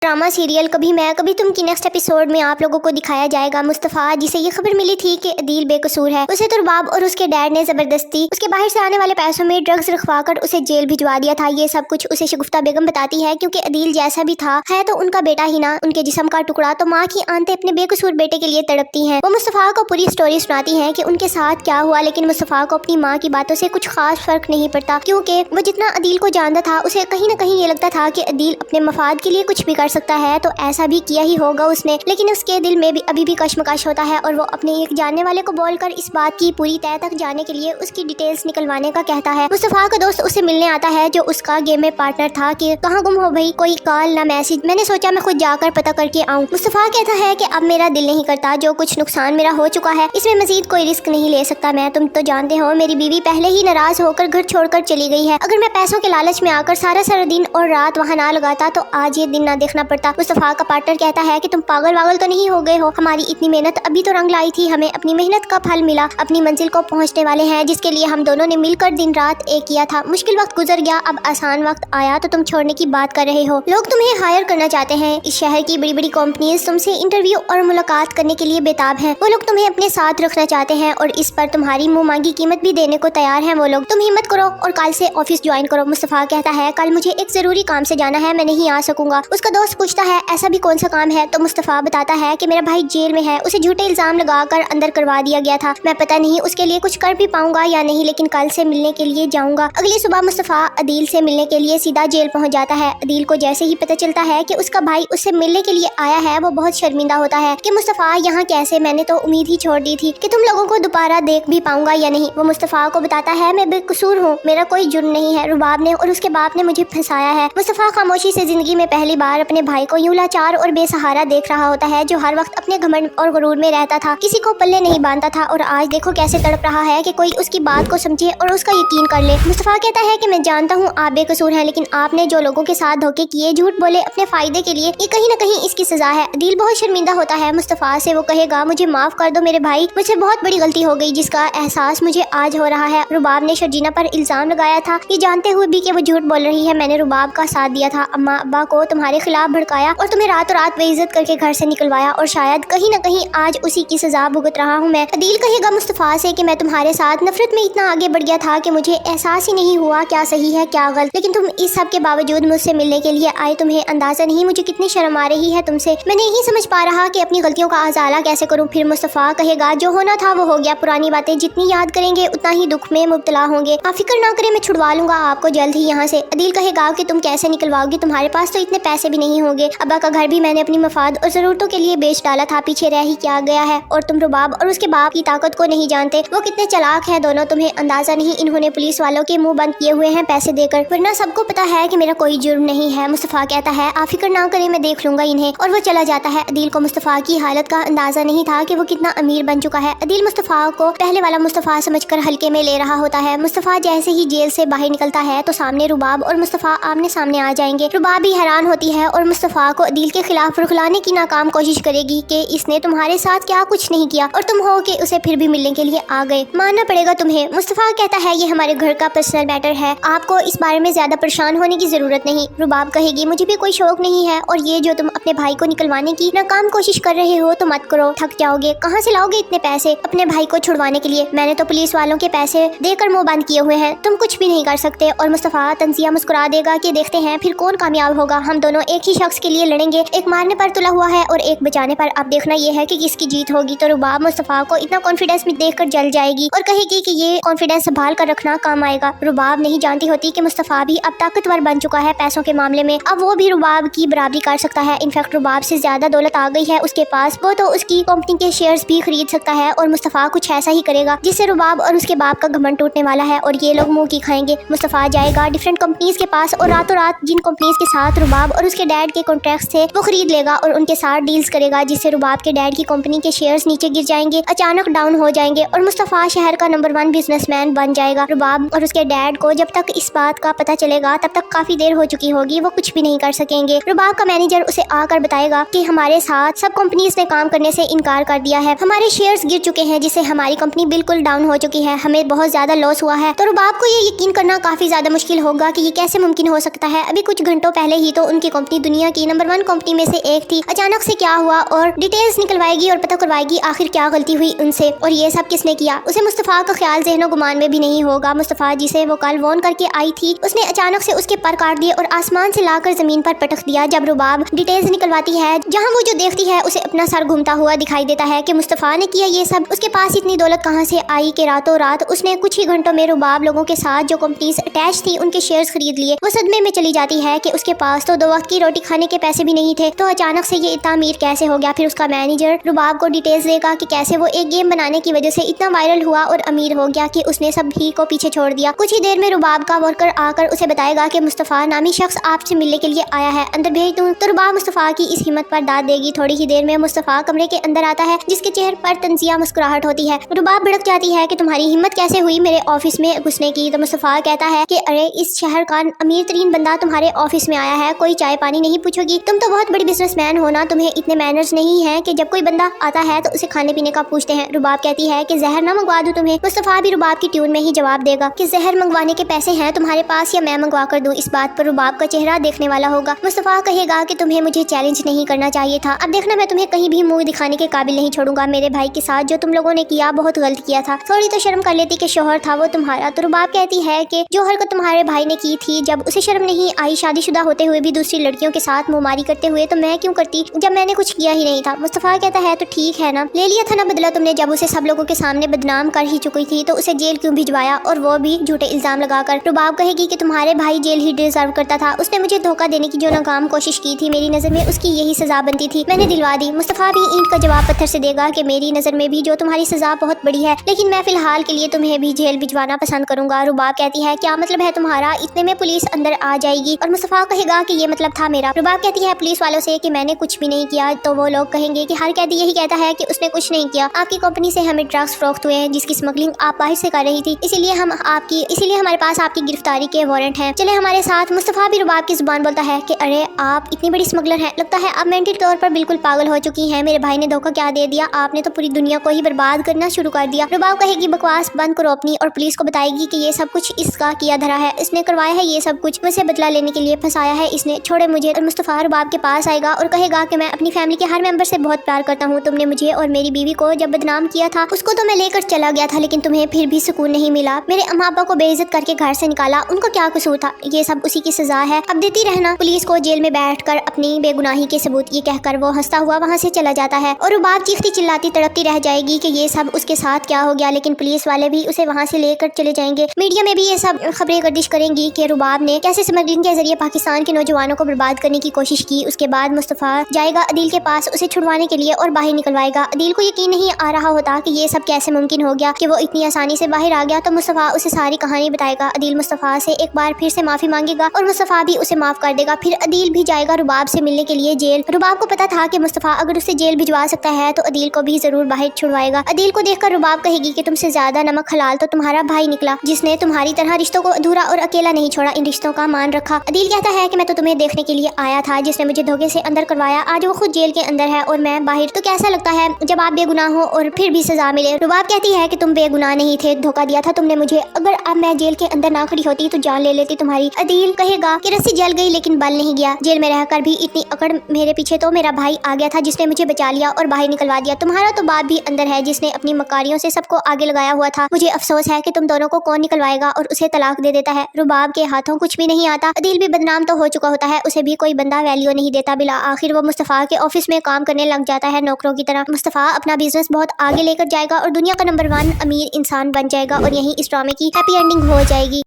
Drama serial कभी मैं कभी तुम की नेक्स्ट एपिसोड में आप लोगों को दिखाया जाएगा मुस्तफ़ा, जिसे ये खबर मिली थी कि अदील बेकसूर है। उसे तो रुबाब और उसके डैड ने जबरदस्ती उसके बाहर से आने वाले पैसों में ड्रग्स रखवाकर उसे जेल भिजवा दिया था। ये सब कुछ उसे शगुफ्ता बेगम बताती है, क्योंकि अदील जैसा भी था है तो उनका बेटा ही ना, उनके जिस्म का टुकड़ा। तो माँ की आंतें अपने बेकसूर बेटे के लिए तड़पती हैं। वो मुस्तफ़ा को पूरी स्टोरी सुनाती है कि उनके साथ क्या हुआ, लेकिन मुस्तफ़ा को अपनी माँ की बातों से कुछ खास फर्क नहीं पड़ता, क्योंकि वो जितना अदील को जानता था उसे कहीं ना कहीं ये लगता था कि अदील अपने मफाद के लिए कुछ भी कर सकता है, तो ऐसा भी किया ही होगा उसने। लेकिन उसके दिल में भी अभी भी कश्मकश होता है और वो अपने एक जानने वाले को बोलकर इस बात की पूरी तह तक जाने के लिए उसकी डिटेल्स निकलवाने का कहता है। मुस्तफ़ा का दोस्त उसे मिलने आता है जो उसका गेम में पार्टनर था कि कहाँ गुम हो भाई, कोई कॉल ना मैसेज। मैंने सोचा मैं खुद जाकर पता करके आऊँ। मुस्तफ़ा कहता है कि अब मेरा दिल नहीं करता, जो कुछ नुकसान मेरा हो चुका है इसमें मजीद कोई रिस्क नहीं ले सकता मैं। तुम तो जानते हो मेरी बीवी पहले ही नाराज होकर घर छोड़कर चली गई है। अगर मैं पैसों के लालच में आकर सारा सारा दिन और रात वहाँ ना लगाता तो आज ये दिन ना देखना पड़ता। मुस्तफ़ा का पार्टनर कहता है कि तुम पागल वागल तो नहीं हो गए हो, हमारी इतनी मेहनत अभी तो रंग लाई थी, हमें अपनी मेहनत का फल मिला, अपनी मंजिल को पहुंचने वाले हैं जिसके लिए हम दोनों ने मिलकर दिन रात एक किया था। मुश्किल वक्त गुजर गया, अब आसान वक्त आया तो तुम छोड़ने की बात कर रहे हो। लोग तुम्हें हायर करना चाहते हैं, इस शहर की बड़ी बड़ी कंपनीज तुमसे इंटरव्यू और मुलाकात करने के लिए बेताब हैं। वो लोग तुम्हें अपने साथ रखना चाहते हैं और इस पर तुम्हारी मुंह मांगी कीमत भी देने को तैयार हैं वो लोग। तुम हिम्मत करो और कल से ऑफिस ज्वाइन करो। मुस्तफ़ा कहता है कल मुझे एक जरूरी काम से जाना है, मैं नहीं आ सकूंगा। उसका दोस्त पूछता है ऐसा भी कौन सा काम है, तो मुस्तफ़ा बताता है कि मेरा भाई जेल में है, उसे झूठे इल्जाम लगाकर अंदर करवा दिया गया था। मैं पता नहीं उसके लिए कुछ कर भी पाऊंगा या नहीं, लेकिन कल से मिलने के लिए जाऊंगा। अगली सुबह मुस्तफ़ा अदील से मिलने के लिए सीधा जेल पहुंच जाता है। अदील को जैसे ही पता चलता है कि उसका भाई उससे मिलने के लिए आया है, वो बहुत शर्मिंदा होता है कि मुस्तफ़ा यहाँ कैसे, मैंने तो उम्मीद ही छोड़ दी थी कि तुम लोगों को दोबारा देख भी पाऊंगा या नहीं। वो मुस्तफ़ा को बताता है मैं बेकसूर हूँ, मेरा कोई जुर्म नहीं है, रुबाब ने और उसके बाप ने मुझे फंसाया है। मुस्तफ़ा खामोशी से जिंदगी में पहली बार अपने भाई को यूं लाचार और बेसहारा देख रहा होता है, जो हर वक्त अपने घमंड और गुरूर में रहता था, किसी को पल्ले नहीं बांधता था, और आज देखो कैसे तड़प रहा है कि कोई उसकी बात को समझे और उसका यकीन कर ले। मुस्तफ़ा कहता है कि मैं जानता हूँ आप बेकसूर हैं, लेकिन आपने जो लोगों के साथ धोखे किए, झूठ बोले अपने फायदे के लिए, ये कहीं ना कहीं इसकी सजा है। अदील बहुत शर्मिंदा होता है मुस्तफ़ा से, वो कहेगा मुझे माफ कर दो मेरे भाई, मुझसे बहुत बड़ी गलती हो गई जिसका एहसास मुझे आज हो रहा है। रुबाब ने शर्जीना पर इल्जाम लगाया था, ये जानते हुए भी कि वो झूठ बोल रही है। मैंने रुबाब का साथ दिया था, अम्मा अब्बा को तुम्हारे खिलाफ भड़काया और तुम्हें रातों रात बेइज्जत करके घर से निकलवाया, और शायद कहीं ना कहीं आज उसी की सजा भुगत रहा हूँ मैं। अदील कहेगा मुस्तफ़ा से कि मैं तुम्हारे साथ नफरत में इतना आगे बढ़ गया था कि मुझे एहसास ही नहीं हुआ क्या सही है क्या गलत, लेकिन तुम इस सब के बावजूद मुझसे मिलने के लिए आए। तुम्हें अंदाजा नहीं मुझे कितनी शर्म आ रही है तुमसे, मैं नहीं समझ पा रहा कि अपनी गलतियों का अजाला कैसे करूँ। फिर मुस्तफ़ा कहेगा जो होना था वो हो गया, पुरानी बातें जितनी याद करेंगे उतना ही दुख में मुब्तला होंगे, आप फिक्र ना करें मैं छुड़वा लूंगा आपको जल्द ही यहाँ से। अदील कहेगा कि तुम कैसे निकलवाओगी, तुम्हारे पास तो इतने पैसे भी नहीं होंगे, अब्बा का घर भी मैंने अपनी मफाद और जरूरतों के लिए बेच डाला था, पीछे रह ही क्या गया है। और तुम रुबाब और उसके बाप की ताकत को नहीं जानते, वो कितने चालाक है दोनों, तुम्हें अंदाजा नहीं, इन्होंने पुलिस वालों के मुंह बंद किए हुए हैं पैसे देकर, वरना सबको पता है कि मेरा कोई जुर्म नहीं है। मुस्तफ़ा कहता है आप फिक्र ना करें मैं देख लूंगा इन्हें, और वो चला जाता है। अदील को मुस्तफ़ा की हालत का अंदाजा नहीं था कि वो कितना अमीर बन चुका है। अदील मुस्तफ़ा को पहले वाला मुस्तफ़ा समझकर हल्के में ले रहा होता है। मुस्तफ़ा जैसे ही जेल से बाहर निकलता है तो सामने रुबाब और मुस्तफ़ा आमने सामने आ जाएंगे। रुबाब भी हैरान होती है और मुस्तफ़ा को अदील के खिलाफ रुखलाने की नाकाम कोशिश करेगी कि इसने तुम्हारे साथ क्या कुछ नहीं किया और तुम हो कि उसे फिर भी मिलने के लिए आ गए, मानना पड़ेगा तुम्हें। मुस्तफ़ा कहता है ये हमारे घर का पर्सनल मैटर है, आपको इस बारे में ज्यादा परेशान होने की जरूरत नहीं। रुबाब कहेगी मुझे भी कोई शौक नहीं है, और ये जो तुम अपने भाई को निकलवाने की नाकाम कोशिश कर रहे हो तो मत करो, थक जाओगे, कहाँ से लाओगे इतने पैसे अपने भाई को छुड़वाने के लिए, मैंने तो पुलिस वालों के पैसे देकर मुंह बंद किए हुए हैं, तुम कुछ भी नहीं कर सकते। और मुस्तफ़ा तंजिया मुस्कुरा देगा कि देखते हैं फिर कौन कामयाब होगा, हम दोनों एक ही शख्स के लिए लड़ेंगे, एक मारने पर तुला हुआ है और एक बचाने पर, अब देखना ये है कि किसकी जीत होगी। तो रुबाब मुस्तफ़ा को इतना कॉन्फिडेंस में देखकर जल जाएगी और कहेगी कि ये कॉन्फिडेंस संभाल कर रखना काम आएगा। रुबाब नहीं जानती होती कि मुस्तफ़ा भी अब ताकतवर बन चुका है पैसों के मामले में, अब वो भी रुबाब की बराबरी कर सकता है। इनफैक्ट रुबाब से ज्यादा दौलत आ गई है उसके पास, वो तो उसकी कंपनी के शेयर्स भी खरीद सकता है, और मुस्तफ़ा कुछ ऐसा ही करेगा जिससे रुबाब और उसके बाप का घमंड टूटने वाला है और ये लोग मुंह की खाएंगे। मुस्तफ़ा जाएगा डिफरेंट कंपनीज के पास और रातों रात जिन कंपनीज के साथ रुबाब और उसके डैड के कॉन्ट्रैक्ट्स थे वो खरीद लेगा और उनके साथ डील्स करेगा, जिससे रुबाब के डैड की कंपनी के शेयर्स नीचे गिर जाएंगे, अचानक डाउन हो जाएंगे, और मुस्तफ़ा शहर का नंबर 1 बिजनेसमैन बन जाएगा। रुबाब और उसके डैड को जब तक इस बात का पता चलेगा तब तक काफी देर हो चुकी होगी, वो कुछ भी नहीं कर सकेंगे। रुबाब का मैनेजर उसे आकर बताएगा कि हमारे साथ सब कंपनीज ने काम करने से इनकार कर दिया है, हमारे शेयर्स गिर चुके हैं, जिससे हमारी कंपनी बिल्कुल डाउन हो चुकी है, हमें बहुत ज्यादा लॉस हुआ है। तो रुबाब को ये यकीन करना काफी ज्यादा मुश्किल होगा कि ये कैसे मुमकिन हो सकता है, अभी कुछ घंटों पहले ही तो उनकी कंपनी दुनिया की नंबर 1 कंपनी में से एक थी। अचानक से क्या हुआ और डिटेल्स निकलवाएगी और पता करवाएगी आखिर क्या गलती हुई उनसे और ये सब किसने किया। उसे मुस्तफ़ा का ख्याल ज़हनो गुमान में भी नहीं होगा। मुस्तफ़ा जिसे वो कल वॉर्न करके आई थी, उसने अचानक से उसके पर काट दिए और आसमान से लाकर जमीन पर पटक दिया। जब रुबाब डिटेल्स निकलवाती है, जहाँ वो जो देखती है उसे अपना सर घूमता हुआ दिखाई देता है कि मुस्तफ़ा ने किया ये सब। उसके पास इतनी दौलत कहाँ से आई कि रातों रात उसने कुछ ही घंटों में रुबाब लोगों के साथ जो कंपनीज अटैच थी उनके शेयर्स खरीद लिए। वो सदमे में चली जाती है कि उसके पास तो 2 वक्त की रोटी खाने के पैसे भी नहीं थे, तो अचानक से ये इतना अमीर कैसे हो गया। फिर उसका मैनेजर रुबाब को डिटेल्स देगा कि कैसे वो एक गेम बनाने की वजह से इतना वायरल हुआ और अमीर हो गया कि उसने सभी को पीछे छोड़ दिया। कुछ ही देर में रुबाब का वर्कर आकर उसे बताएगा कि मुस्तफ़ा नामी शख्स आपसे मिलने के लिए आया है, अंदर भेज दूं। तो रुबाब मुस्तफ़ा की इस हिम्मत पर दाद देगी। थोड़ी ही देर में मुस्तफ़ा कमरे के अंदर आता है, जिसके चेहरे पर तंजिया मुस्कुराहट होती है। रुबाब भड़क जाती है कि तुम्हारी हिम्मत कैसे हुई मेरे ऑफिस में घुसने की। तो मुस्तफ़ा कहता है कि अरे इस शहर का अमीर तरीन बंदा तुम्हारे ऑफिस में आया है, कोई चाय पानी नहीं पूछोगी। तुम तो बहुत बड़ी बिजनेसमैन हो ना, तुम्हें इतने मैनर्स नहीं है कि जब कोई बंदा आता है तो उसे खाने पीने का पूछते हैं। रुबाब कहती है कि जहर ना मंगवा दूं तुम्हें। मुस्तफ़ा भी रुबाब की ट्यून में ही जवाब देगा कि जहर मंगवाने के पैसे हैं तुम्हारे पास या मैं मंगवा कर दूं। इस बात पर रुबाब का चेहरा देखने वाला होगा। मुस्तफ़ा कहेगा कि तुम्हें मुझे चैलेंज नहीं करना चाहिए था, अब देखना मैं तुम्हें कहीं भी मुंह दिखाने के काबिल नहीं छोड़ूंगा। मेरे भाई के साथ जो तुम लोगों ने किया बहुत गलत किया था, थोड़ी तो शर्म कर लेती कि शोहर था वो तुम्हारा। तो रुबाब कहती है कि जो हरकत तुम्हारे भाई ने की थी, जब उसे शर्म नहीं आई शादीशुदा होते हुए भी दूसरी लड़कियों के साथ मुंहमारी करते हुए, तो मैं क्यों करती जब मैंने कुछ किया ही नहीं था। मुस्तफ़ा कहता है तो ठीक है ना, ले लिया था ना बदला तुमने, जब उसे सब लोगों के सामने बदनाम कर ही चुकी थी तो उसे जेल क्यों भिजवाया, और वो भी झूठे इल्जाम लगाकर। रुबाब कहेगी कि तुम्हारे भाई जेल ही डिजर्व करता था, उसने मुझे धोखा देने की जो नाकाम कोशिश की थी, मेरी नजर में उसकी यही सजा बनती थी, मैंने दिलवा दी। मुस्तफ़ा भी ईंट का जवाब पत्थर से देगा कि मेरी नजर में भी जो तुम्हारी सजा बहुत बड़ी है, लेकिन मैं फिलहाल के लिए तुम्हें भी जेल भिजवाना पसंद करूंगा। रुबाब कहती है क्या मतलब है तुम्हारा, इतने में पुलिस अंदर आ जाएगी। और मुस्तफ़ा कहेगा कि ये मतलब था मेरा। रुबाब कहती है पुलिस वालों से कि मैंने कुछ भी नहीं किया, तो वो लोग कहेंगे कि हर कैदी यही कहता है कि उसने कुछ नहीं किया, आपकी कंपनी से हमें ड्रग्स फरोख्त हुए हैं जिसकी स्मगलिंग आप बाहर से कर रही थी, इसीलिए हमारे पास आपकी गिरफ्तारी के वारंट हैं, चले हमारे साथ। मुस्तफ़ा भी रुबाब की जुबान बोलता है कि अरे आप इतनी बड़ी स्मगलर हैं, लगता है आप मेंटल तौर पर बिल्कुल पागल हो चुकी हैं, मेरे भाई ने धोखा क्या दे दिया, आपने तो पूरी दुनिया को ही बर्बाद करना शुरू कर दिया। रुबाब कहेगी बकवास बंद करो अपनी, और पुलिस को बताएगी कि ये सब कुछ इसका किया धरा है, इसने करवाया है ये सब कुछ, मुझसे बदला लेने के लिए फंसाया है इसने, छोड़े मुझे। और मुस्तफ़ा रुबाब के पास आएगा और कहेगा कि मैं अपनी फैमिली के हर मेंबर से बहुत प्यार करता हूँ, तुमने मुझे और मेरी बीवी को जब बदनाम किया था उसको तो मैं लेकर चला गया था, लेकिन तुम्हें फिर भी सुकून नहीं मिला, मेरे अम्मा अब्बा को बेइज्जत करके घर से निकाला, उनका क्या कसूर था, ये सब उसी की सजा है, अब देती रहना। पुलिस को जेल में बैठकर अपनी बेगुनाही के सबूत ये कहकर वो हंसता हुआ वहाँ से चला जाता है। और रुबाब चीखती चिल्लाती तड़पती रह जाएगी कि ये सब उसके साथ क्या हो गया, लेकिन पुलिस वाले भी उसे वहाँ से लेकर चले जाएंगे। मीडिया में भी ये सब खबरें गर्दिश करेंगी कि रुबाब ने कैसे स्मगलिंग के जरिए पाकिस्तान के नौजवानों को बर्बाद करने की कोशिश की। उसके बाद मुस्तफ़ा जाएगा अदील के पास उसे छुड़वाने के लिए और बाहर निकलवाएगा। अदील को यकीन नहीं आ रहा होता कि ये सब कैसे मुमकिन हो गया कि वो इतनी आसानी से बाहर आ गया। तो मुस्तफ़ा उसे सारी कहानी बताएगा। अदील मुस्तफ़ा से एक बार फिर से माफ़ी मांगेगा और मुस्तफ़ा भी उसे माफ़ कर देगा। फिर अदील भी जाएगा रुबाब से मिलने के लिए जेल। रुबाब को पता था कि मुस्तफ़ा अगर उसे जेल भिजवा सकता है तो अदील को भी ज़रूर बाहर छुड़वाएगा। अदील को देखकर रुबाब कहेगी कि तुमसे ज़्यादा नमक हलाल तो तुम्हारा भाई निकला, जिसने तुम्हारी तरह रिश्तों को अधूरा और अकेला नहीं छोड़ा, इन रिश्तों का मान रखा। अदील कहता है कि मैं तो तुम्हें देखने के लिए आया था, जिसने मुझे धोखे से अंदर करवाया, आज वो खुद जेल के अंदर है और मैं बाहर। तो कैसा लगता है जब आप बेगुनाह हो और फिर भी सजा मिले। रुबाब कहती है कि तुम बेगुनाह नहीं थे, धोखा दिया था तुमने मुझे, अगर अब मैं जेल के अंदर ना खड़ी होती तो जान ले लेती तुम्हारी। अदील कहेगा कि रस्सी जल गई लेकिन बल नहीं गया, जेल में रहकर भी इतनी अकड़ मेरे पीछे तो मेरा भाई आ गया था जिसने मुझे बचा लिया और बाहर निकलवा दिया। तुम्हारा तो बाप भी अंदर है जिसने अपनी मकारियों से सबको आगे लगाया हुआ था। मुझे अफसोस है कि तुम दोनों को कौन निकलवाएगा, और उसे तलाक दे देता है। रुबाब के हाथों कुछ भी नहीं आता। अदील भी बदनाम तो हो चुका होता है, उसे भी कोई बंदा वैल्यू नहीं देता। बिला आखिर वो मुस्तफ़ा के ऑफिस में काम करने लग जाता है नौकरों की तरह। मुस्तफ़ा अपना बिजनेस बहुत आगे लेकर जाएगा और दुनिया का नंबर 1 अमीर इंसान बन जाएगा और यही इस ड्रामे की हैप्पी एंडिंग हो जाएगी।